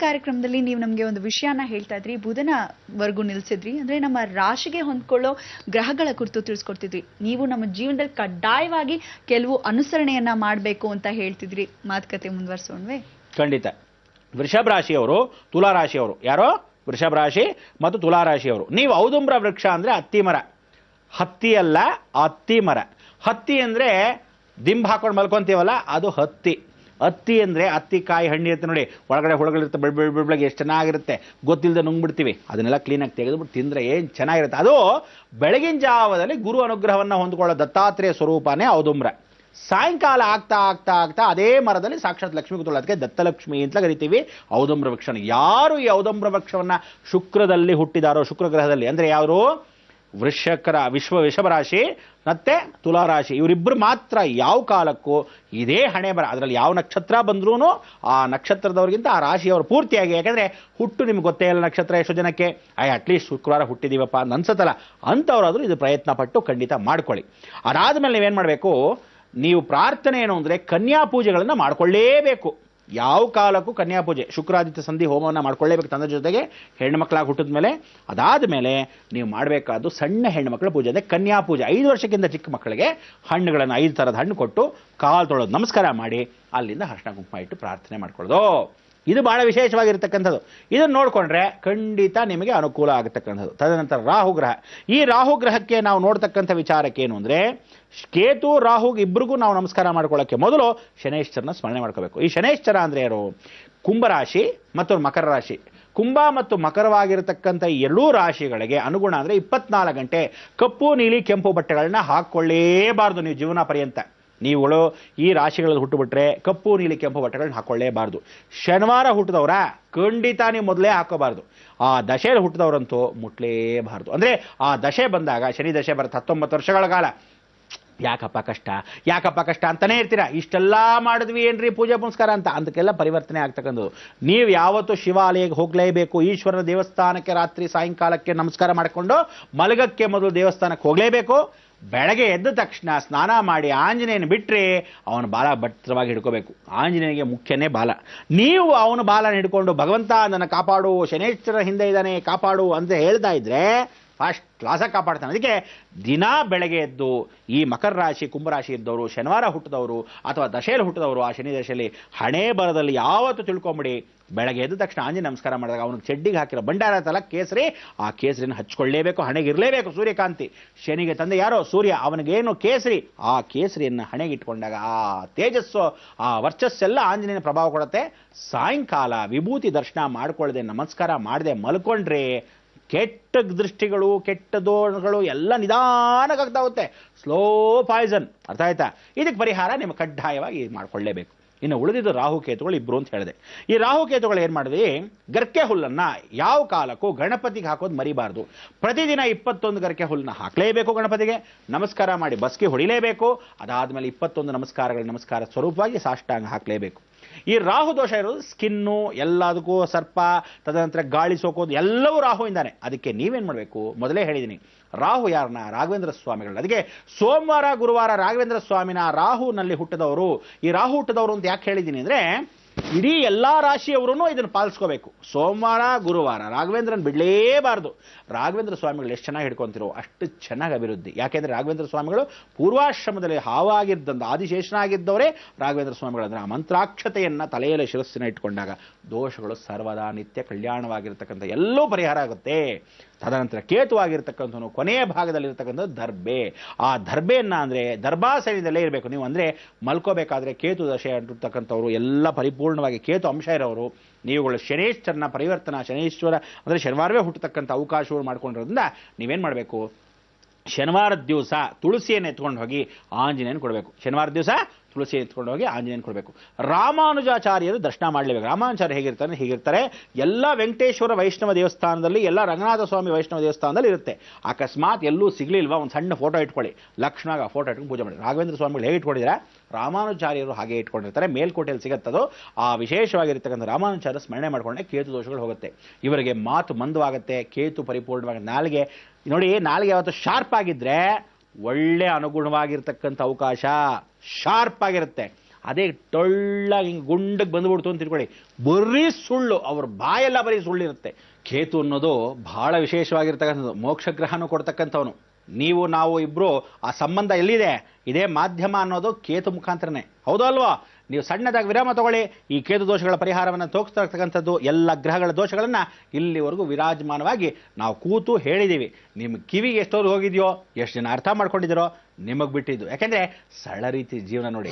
ಕಾರ್ಯಕ್ರಮದಲ್ಲಿ ನೀವು ನಮಗೆ ಒಂದು ವಿಷಯನ ಹೇಳ್ತಾ ಇದ್ರಿ, ಬುಧನವರೆಗೂ ನಿಲ್ಸಿದ್ರಿ. ಅಂದ್ರೆ ನಮ್ಮ ರಾಶಿಗೆ ಹೊಂದ್ಕೊಳ್ಳೋ ಗ್ರಹಗಳ ಕುರಿತು ತಿಳಿಸ್ಕೊಡ್ತಿದ್ರಿ. ನೀವು ನಮ್ಮ ಜೀವನದಲ್ಲಿ ಕಡ್ಡಾಯವಾಗಿ ಕೆಲವು ಅನುಸರಣೆಯನ್ನ ಮಾಡಬೇಕು ಅಂತ ಹೇಳ್ತಿದ್ರಿ. ಮಾತುಕತೆ ಮುಂದುವರಿಸೋಣವೇ? ಖಂಡಿತ. ವೃಷಭ ರಾಶಿಯವರು, ತುಲಾ ರಾಶಿಯವರು, ಯಾರೋ ವೃಷಭ ರಾಶಿ ಮತ್ತು ತುಲಾ ರಾಶಿಯವರು, ನೀವು ಔದುಂಬ್ರ ವೃಕ್ಷ ಅಂದ್ರೆ ಹತ್ತಿ ಮರ. ಹತ್ತಿ ಅಲ್ಲ, ಹತ್ತಿ ಮರ. ಹತ್ತಿ ಅಂದ್ರೆ ದಿಂಬು ಹಾಕೊಂಡು ಮಲ್ಕೊಂತೀವಲ್ಲ, ಅದು ಹತ್ತಿ. ಹತ್ತಿ ಅಂದ್ರೆ ಹತ್ತಿ ಕಾಯಿ ಹಣ್ಣು ಇರುತ್ತೆ ನೋಡಿ, ಒಳಗಡೆ ಹುಳಗಳಿರುತ್ತೆ, ಬೆಳಗ್ಗೆ ಎಷ್ಟು ಚೆನ್ನಾಗಿರುತ್ತೆ, ಗೊತ್ತಿಲ್ಲದೆ ನುಂಗ್ಬಿಡ್ತೀವಿ. ಅದನ್ನೆಲ್ಲ ಕ್ಲೀನಾಗಿ ತೆಗೆದುಬಿಟ್ಟು ತಿಂದ್ರೆ ಏನು ಚೆನ್ನಾಗಿರುತ್ತೆ. ಅದು ಬೆಳಗಿನ ಜಾವದಲ್ಲಿ ಗುರು ಅನುಗ್ರಹವನ್ನು ಹೊಂದ್ಕೊಳ್ಳೋ ದತ್ತಾತ್ರೇಯ ಸ್ವರೂಪನೇ ಔದುಂಬ್ರ. ಸಾಯಂಕಾಲ ಆಗ್ತಾ ಆಗ್ತಾ ಆಗ್ತಾ ಅದೇ ಮರದಲ್ಲಿ ಸಾಕ್ಷಾತ್ ಲಕ್ಷ್ಮಿ ಕೂತ್ಕೊಳ್ಳೋದು. ಅದಕ್ಕೆ ದತ್ತಲಕ್ಷ್ಮಿ ಅಂತ ಕರಿತೀವಿ ಔದುಂಬ್ರ ವೃಕ್ಷನ. ಯಾರು ಈ ಔದುಂಬ್ರ ವೃಕ್ಷವನ್ನ ಶುಕ್ರದಲ್ಲಿ ಹುಟ್ಟಿದಾರೋ, ಶುಕ್ರ ಗ್ರಹದಲ್ಲಿ ಅಂದ್ರೆ ಯಾರು, ವೃಷಭ ರಾಶಿ ಮತ್ತೆ ತುಲಾ ರಾಶಿ, ಇವರಿಬ್ಬರು ಮಾತ್ರ ಯಾವ ಕಾಲಕ್ಕೂ ಇದೇ ಹಣೆ ಬರ. ಅದರಲ್ಲಿ ಯಾವ ನಕ್ಷತ್ರ ಬಂದ್ರೂ ಆ ನಕ್ಷತ್ರದವ್ರಿಗಿಂತ ಆ ರಾಶಿಯವರು ಪೂರ್ತಿಯಾಗಿ, ಯಾಕಂದ್ರೆ ಹುಟ್ಟು ನಿಮ್ಗೆ ಗೊತ್ತೇ ಇಲ್ಲ ನಕ್ಷತ್ರ ಎಷ್ಟು ಜನಕ್ಕೆ, ಅಟ್ಲೀಸ್ಟ್ ಶುಕ್ರವಾರ ಹುಟ್ಟಿದೀವಪ್ಪ ಅಂತ ಅನ್ಸತ್ತಲ್ಲ, ಅಂಥವ್ರಾದ್ರೂ ಇದು ಪ್ರಯತ್ನ ಪಟ್ಟು ಖಂಡಿತ ಮಾಡ್ಕೊಳ್ಳಿ. ಅದಾದ್ಮೇಲೆ ನೀವೇನ್ ಮಾಡಬೇಕು, ನೀವು ಪ್ರಾರ್ಥನೆ ಏನು ಅಂದ್ರೆ ಕನ್ಯಾ ಪೂಜೆಗಳನ್ನ ಮಾಡ್ಕೊಳ್ಳೇಬೇಕು. ಯಾವ ಕಾಲಕ್ಕೂ ಕನ್ಯಾ ಪೂಜೆ, ಶುಕ್ರಾದಿತ್ಯ ಸಂಧಿ ಹೋಮವನ್ನು ಮಾಡ್ಕೊಳ್ಳೇಬೇಕು ತಂದೆ ಜೊತೆಗೆ, ಹೆಣ್ಣು ಮಕ್ಕಳಾಗಿ ಹುಟ್ಟಿದ ಮೇಲೆ. ಅದಾದ ನೀವು ಮಾಡಬೇಕಾದ್ದು ಸಣ್ಣ ಹೆಣ್ಣು ಮಕ್ಕಳ ಪೂಜೆ, ಅಂದರೆ ಕನ್ಯಾ ಪೂಜೆ. 5 ವರ್ಷಕ್ಕಿಂತ ಚಿಕ್ಕ ಮಕ್ಕಳಿಗೆ ಹಣ್ಣುಗಳನ್ನು 5 ಥರದ ಹಣ್ಣು ಕೊಟ್ಟು ಕಾಲು ತೊಳೋದು, ನಮಸ್ಕಾರ ಮಾಡಿ ಅಲ್ಲಿಂದ ಅರಿಶಿನ ಕುಂಕುಮ ಇಟ್ಟು ಪ್ರಾರ್ಥನೆ ಮಾಡ್ಕೊಳ್ಳೋದು. ಇದು ಬಹಳ ವಿಶೇಷವಾಗಿರ್ತಕ್ಕಂಥದ್ದು. ಇದನ್ನು ನೋಡಿಕೊಂಡ್ರೆ ಖಂಡಿತ ನಿಮಗೆ ಅನುಕೂಲ ಆಗತಕ್ಕಂಥದ್ದು. ತದನಂತರ ರಾಹುಗ್ರಹ. ಈ ರಾಹುಗ್ರಹಕ್ಕೆ ನಾವು ನೋಡ್ತಕ್ಕಂಥ ವಿಚಾರಕ್ಕೇನು ಅಂದರೆ, ಕೇತು ರಾಹುಗೆ ಇಬ್ಬರಿಗೂ ನಾವು ನಮಸ್ಕಾರ ಮಾಡ್ಕೊಳ್ಳೋಕ್ಕೆ ಮೊದಲು ಶನೈಶ್ಚರನ ಸ್ಮರಣೆ ಮಾಡ್ಕೋಬೇಕು. ಈ ಶನೈಶ್ಚರ ಅಂದರೆ ಯಾರು, ಕುಂಭರಾಶಿ ಮತ್ತು ಮಕರ ರಾಶಿ. ಕುಂಭ ಮತ್ತು ಮಕರವಾಗಿರತಕ್ಕಂಥ ಎರಡೂ ರಾಶಿಗಳಿಗೆ ಅನುಗುಣ ಅಂದರೆ 24 ಗಂಟೆ ಕಪ್ಪು ನೀಲಿ ಕೆಂಪು ಬಟ್ಟೆಗಳನ್ನ ಹಾಕ್ಕೊಳ್ಳೇಬಾರ್ದು ನೀವು ಜೀವನ ಪರ್ಯಂತ. ನೀವುಗಳು ಈ ರಾಶಿಗಳಲ್ಲಿ ಹುಟ್ಟುಬಿಟ್ರೆ ಕಪ್ಪು ನೀಲಿ ಕೆಂಪು ಬಟ್ಟೆಗಳನ್ನ ಹಾಕೊಳ್ಳೇಬಾರ್ದು. ಶನಿವಾರ ಹುಟ್ಟಿದವರ ಖಂಡಿತ ನೀವು ಮೊದಲೇ ಹಾಕೋಬಾರ್ದು. ಆ ದಶೆಯಲ್ಲಿ ಹುಟ್ಟಿದವರಂತೂ ಮುಟ್ಲೇಬಾರ್ದು. ಅಂದರೆ ಆ ದಶೆ ಬಂದಾಗ, ಶನಿ ದಶೆ ಬರುತ್ತೆ 19 ವರ್ಷಗಳ ಕಾಲ, ಯಾಕಪ್ಪ ಕಷ್ಟ ಅಂತಾನೆ ಇರ್ತೀರಾ. ಇಷ್ಟೆಲ್ಲ ಮಾಡಿದ್ವಿ ಏನ್ರಿ ಪೂಜೆ ಪುನಸ್ಕಾರ ಅಂತ, ಅದಕ್ಕೆಲ್ಲ ಪರಿವರ್ತನೆ ಆಗ್ತಕ್ಕಂಥದ್ದು. ನೀವು ಯಾವತ್ತೂ ಶಿವಾಲಯಕ್ಕೆ ಹೋಗಲೇಬೇಕು. ಈಶ್ವರನ ದೇವಸ್ಥಾನಕ್ಕೆ ರಾತ್ರಿ ಸಾಯಂಕಾಲಕ್ಕೆ ನಮಸ್ಕಾರ ಮಾಡಿಕೊಂಡು ಮಲಗಕ್ಕೆ ಮೊದಲು ದೇವಸ್ಥಾನಕ್ಕೆ ಹೋಗಲೇಬೇಕು. ಬೆಳಗ್ಗೆ ಎದ್ದ ತಕ್ಷಣ ಸ್ನಾನ ಮಾಡಿ ಆಂಜನೇಯನ ಬಿಟ್ಟರೆ ಅವನ ಬಾಲ ಭದ್ರವಾಗಿ ಹಿಡ್ಕೋಬೇಕು. ಆಂಜನೇಯನಿಗೆ ಮುಖ್ಯನೇ ಬಾಲ. ನೀವು ಅವನ ಬಾಲನ ಹಿಡ್ಕೊಂಡು ಭಗವಂತ ನನ್ನ ಕಾಪಾಡು, ಶನೇಶ್ವರ ಹಿಂದೆ ಇದ್ದಾನೆ ಕಾಪಾಡು ಅಂತ ಹೇಳ್ತಾ ಇದ್ರೆ ಫಸ್ಟ್ ಕ್ಲಾಸಾಗಿ ಕಾಪಾಡ್ತಾನೆ. ಅದಕ್ಕೆ ದಿನ ಬೆಳಗ್ಗೆ ಎದ್ದು ಈ ಮಕರ ರಾಶಿ ಕುಂಭರಾಶಿ ಇದ್ದವರು, ಶನಿವಾರ ಹುಟ್ಟಿದವರು ಅಥವಾ ದಶೆಯಲ್ಲಿ ಹುಟ್ಟಿದವರು, ಆ ಶನಿ ದಶೆಯಲ್ಲಿ ಹಣೆ ಬರದಲ್ಲಿ ಯಾವತ್ತೂ ತಿಳ್ಕೊಂಬಿಡಿ, ಬೆಳಗ್ಗೆ ಎದ್ದ ತಕ್ಷಣ ಆಂಜನೇಯ ನಮಸ್ಕಾರ ಮಾಡಿದಾಗ ಅವನಿಗೆ ಚೆಡ್ಡಿಗೆ ಹಾಕಿರೋ ಭಂಡಾರ ತಲ ಕೇಸರಿ, ಆ ಕೇಸರಿನ ಹಚ್ಕೊಳ್ಳೇಬೇಕು, ಹಣೆಗೆ ಇರಲೇಬೇಕು ಸೂರ್ಯಕಾಂತಿ. ಶನಿಗೆ ತಂದೆ ಯಾರೋ ಸೂರ್ಯ, ಅವನಿಗೇನು ಕೇಸರಿ, ಆ ಕೇಸರಿಯನ್ನು ಹಣೆಗೆ ಇಟ್ಕೊಂಡಾಗ ಆ ತೇಜಸ್ಸು, ಆ ವರ್ಚಸ್ಸೆಲ್ಲ ಆಂಜನೇಯನ ಪ್ರಭಾವ ಕೊಡುತ್ತೆ. ಸಾಯಂಕಾಲ ವಿಭೂತಿ ದರ್ಶನ ಮಾಡ್ಕೊಳ್ಳದೆ ನಮಸ್ಕಾರ ಮಾಡದೆ ಮಲ್ಕೊಂಡ್ರೆ ಕೆಟ್ಟ ದೃಷ್ಟಿಗಳು, ಕೆಟ್ಟ ದೋಷಗಳು ಎಲ್ಲ ನಿಧಾನಕ್ಕಾಗ್ತಾ ಹೋಗುತ್ತೆ. Slow Poisson. ಅರ್ಥ ಆಯ್ತಾ? ಇದಕ್ಕೆ ಪರಿಹಾರ ನಿಮ್ಮ ಕಡ್ಡಾಯವಾಗಿ ಮಾಡ್ಕೊಳ್ಳೇಬೇಕು. ಇನ್ನು ಉಳಿದಿದ್ದು ರಾಹುಕೇತುಗಳು ಇಬ್ರು ಅಂತ ಹೇಳಿದೆ. ಈ ರಾಹುಕೇತುಗಳು ಏನು ಮಾಡಿದ್ವಿ, ಗರ್ಕೆ ಹುಲ್ಲನ್ನು ಯಾವ ಕಾಲಕ್ಕೂ ಗಣಪತಿಗೆ ಹಾಕೋದು ಮರಿಬಾರ್ದು. ಪ್ರತಿದಿನ 21 ಗರ್ಕೆ ಹುಲ್ಲನ್ನ ಹಾಕಲೇಬೇಕು. ಗಣಪತಿಗೆ ನಮಸ್ಕಾರ ಮಾಡಿ ಬಸ್ಗೆ ಹೊಡಿಲೇಬೇಕು. ಅದಾದಮೇಲೆ 21 ನಮಸ್ಕಾರ ಸ್ವರೂಪವಾಗಿ ಸಾಷ್ಟಾಂಗ ಹಾಕಲೇಬೇಕು. ಈ ರಾಹು ದೋಷ ಇರೋದು ಸ್ಕಿನ್ನು, ಎಲ್ಲದಕ್ಕೂ ಸರ್ಪ, ತದನಂತರ ಗಾಳಿ ಸೋಕೋದು ಎಲ್ಲವೂ ರಾಹುವಿಂದಾನೆ. ಅದಕ್ಕೆ ನೀವೇನು ಮಾಡಬೇಕು, ಮೊದಲೇ ಹೇಳಿದ್ದೀನಿ, ರಾಹು ಯಾರನ್ನ, ರಾಘವೇಂದ್ರ ಸ್ವಾಮಿಗಳು. ಅದಕ್ಕೆ ಸೋಮವಾರ ಗುರುವಾರ ರಾಘವೇಂದ್ರ ಸ್ವಾಮಿನ ರಾಹುನಲ್ಲಿ ಹುಟ್ಟಿದವರು. ಈ ರಾಹು ಹುಟ್ಟಿದವರು ಅಂತ ಯಾಕೆ ಹೇಳಿದ್ದೀನಿ ಅಂದರೆ, ಇಡೀ ಎಲ್ಲ ರಾಶಿಯವರೂ ಇದನ್ನು ಪಾಲಿಸ್ಕೋಬೇಕು. ಸೋಮವಾರ ಗುರುವಾರ ರಾಘವೇಂದ್ರನ ಬಿಡಲೇಬಾರ್ದು. ರಾಘವೇಂದ್ರ ಸ್ವಾಮಿಗಳು ಎಷ್ಟು ಚೆನ್ನಾಗಿ ಹಿಡ್ಕೊಂತಿರೋ ಅಷ್ಟು ಚೆನ್ನಾಗಿ ಅಭಿವೃದ್ಧಿ. ಯಾಕೆಂದರೆ ರಾಘವೇಂದ್ರ ಸ್ವಾಮಿಗಳು ಪೂರ್ವಾಶ್ರಮದಲ್ಲಿ ಹಾವಾಗಿದ್ದಂಥ ಆದಿಶೇಷನಾಗಿದ್ದವರೇ ರಾಘವೇಂದ್ರ ಸ್ವಾಮಿಗಳು. ಅಂದರೆ ಆ ಮಂತ್ರಾಕ್ಷತೆಯನ್ನು ತಲೆಯಲ್ಲಿ ಶಿರಸ್ಸಿನ ಇಟ್ಕೊಂಡಾಗ ದೋಷಗಳು ಸರ್ವದಾ ನಿತ್ಯ ಕಲ್ಯಾಣವಾಗಿರ್ತಕ್ಕಂಥ ಎಲ್ಲವೂ ಪರಿಹಾರ ಆಗುತ್ತೆ. ತದನಂತರ ಕೇತುವಾಗಿರ್ತಕ್ಕಂಥವನು ಕೊನೆಯ ಭಾಗದಲ್ಲಿರ್ತಕ್ಕಂಥದ್ದು ದರ್ಬೆ. ಆ ದರ್ಬೆಯನ್ನು ಅಂದರೆ ದರ್ಭಾಸನದಲ್ಲೇ ಇರಬೇಕು ನೀವು. ಅಂದರೆ ಮಲ್ಕೋಬೇಕಾದ್ರೆ ಕೇತು ದಶೆ ಅಂಟಿರ್ತಕ್ಕಂಥವ್ರು ಎಲ್ಲ ಪರಿಪೂರ್ಣವಾಗಿ ಕೇತು ಅಂಶ ಇರೋರು, ನೀವುಗಳು ಶನೇಶ್ವರನ ಪರಿವರ್ತನಾ, ಶನೇಶ್ವರ ಅಂದರೆ ಶನಿವಾರವೇ ಹುಟ್ಟತಕ್ಕಂಥ ಅವಕಾಶಗಳು ಮಾಡ್ಕೊಂಡಿರೋದ್ರಿಂದ ನೀವೇನು ಮಾಡಬೇಕು, ಶನಿವಾರದ ದಿವಸ ತುಳಸಿಯನ್ನು ಎತ್ಕೊಂಡು ಹೋಗಿ ಆಂಜನೇಯನ ಕೊಡಬೇಕು. ಶನಿವಾರದ ದಿವಸ ತುಳಸಿ ಎತ್ಕೊಂಡು ಹೋಗಿ ಆಂಜನೇಯನ ಕೊಡಬೇಕು. ರಾಮಾನುಜಾಚಾರ್ಯರು ದರ್ಶನ ಮಾಡಲೇಬೇಕು. ರಾಮಾನುಜಾಚಾರ್ಯ ಹೀಗಿರ್ತಾರೆ ಎಲ್ಲ ವೆಂಕಟೇಶ್ವರ ವೈಷ್ಣವ ದೇವಸ್ಥಾನದಲ್ಲಿ, ಎಲ್ಲ ರಂಗನಾಥ ಸ್ವಾಮಿ ವೈಷ್ಣವ ದೇವಸ್ಥಾನದಲ್ಲಿ ಇರುತ್ತೆ. ಅಕಸ್ಮಾತ್ ಎಲ್ಲೂ ಸಿಗಲಿಲ್ವಾ, ಒಂದು ಸಣ್ಣ ಫೋಟೋ ಇಟ್ಕೊಳ್ಳಿ, ಲಕ್ಷ್ಮಣಾಗ ಫೋಟೋ ಇಟ್ಕೊಂಡು ಪೂಜೆ ಮಾಡಿ. ರಾಘವೇಂದ್ರ ಸ್ವಾಮಿಗಳು ಹೇಗೆ ಇಟ್ಕೊಂಡಿದ್ದಾರೆ, ರಾಮಾನುಜಾಚಾರ್ಯರು ಹಾಗೆ ಇಟ್ಕೊಂಡಿರ್ತಾರೆ. ಮೇಲ್ಕೋಟೆಯಲ್ಲಿ ಸಿಗುತ್ತದೋ ಆ ವಿಶೇಷವಾಗಿರ್ತಕ್ಕಂಥ ರಾಮಾನುಜಾಚಾರ್ಯ ಸ್ಮರಣೆ ಮಾಡಿಕೊಂಡೆ ಕೇತು ದೋಷಗಳು ಹೋಗುತ್ತೆ. ಇವರಿಗೆ ಮಾತು ಮಂದವಾಗುತ್ತೆ. ಕೇತು ಪರಿಪೂರ್ಣವಾಗಿ ನಾಲಿಗೆ ನೋಡಿ, ನಾಲಿಗೆ ಯಾವತ್ತು ಶಾರ್ಪ್ ಆಗಿದ್ರೆ ಒಳ್ಳೆ ಅನುಗುಣವಾಗಿರ್ತಕ್ಕಂಥ ಅವಕಾಶ ಶಾರ್ಪ್ ಆಗಿರುತ್ತೆ. ಅದೇ ಟೊಳ್ಳಾಗಿ ಹಿಂಗೆ ಗುಂಡಕ್ಕೆ ಬಂದುಬಿಡ್ತು ಅಂತ ತಿಳ್ಕೊಳ್ಳಿ, ಬರೀ ಸುಳ್ಳು, ಅವ್ರ ಬಾಯೆಲ್ಲ ಬರೀ ಸುಳ್ಳಿರುತ್ತೆ. ಕೇತು ಅನ್ನೋದು ಬಹಳ ವಿಶೇಷವಾಗಿರ್ತಕ್ಕಂಥದ್ದು, ಮೋಕ್ಷಗ್ರಹನೂ ಕೊಡ್ತಕ್ಕಂಥವನು. ನೀವು ನಾವು ಇಬ್ರು ಆ ಸಂಬಂಧ ಎಲ್ಲಿದೆ, ಇದೇ ಮಾಧ್ಯಮ ಅನ್ನೋದು ಕೇತು ಮುಖಾಂತರನೇ, ಹೌದು ಅಲ್ವಾ? ನೀವು ಸಣ್ಣದಾಗಿ ವಿರಾಮ ತಗೊಳ್ಳಿ, ಈ ಕೇತು ದೋಷಗಳ ಪರಿಹಾರವನ್ನು ತೋರಿಸ್ತಾ ಇರ್ತಕ್ಕಂಥದ್ದು ಎಲ್ಲ ಗ್ರಹಗಳ ದೋಷಗಳನ್ನು ಇಲ್ಲಿವರೆಗೂ ವಿರಾಜಮಾನವಾಗಿ ನಾವು ಕೂತು ಹೇಳಿದ್ದೀವಿ. ನಿಮ್ಮ ಕಿವಿಗೆ ಎಷ್ಟೋದು ಹೋಗಿದೆಯೋ, ಎಷ್ಟು ಜನ ಅರ್ಥ ಮಾಡ್ಕೊಂಡಿದ್ದೀರೋ ನಿಮಗೆ ಬಿಟ್ಟಿದ್ದು. ಯಾಕೆಂದರೆ ಸರಳ ರೀತಿ ಜೀವನ ನೋಡಿ.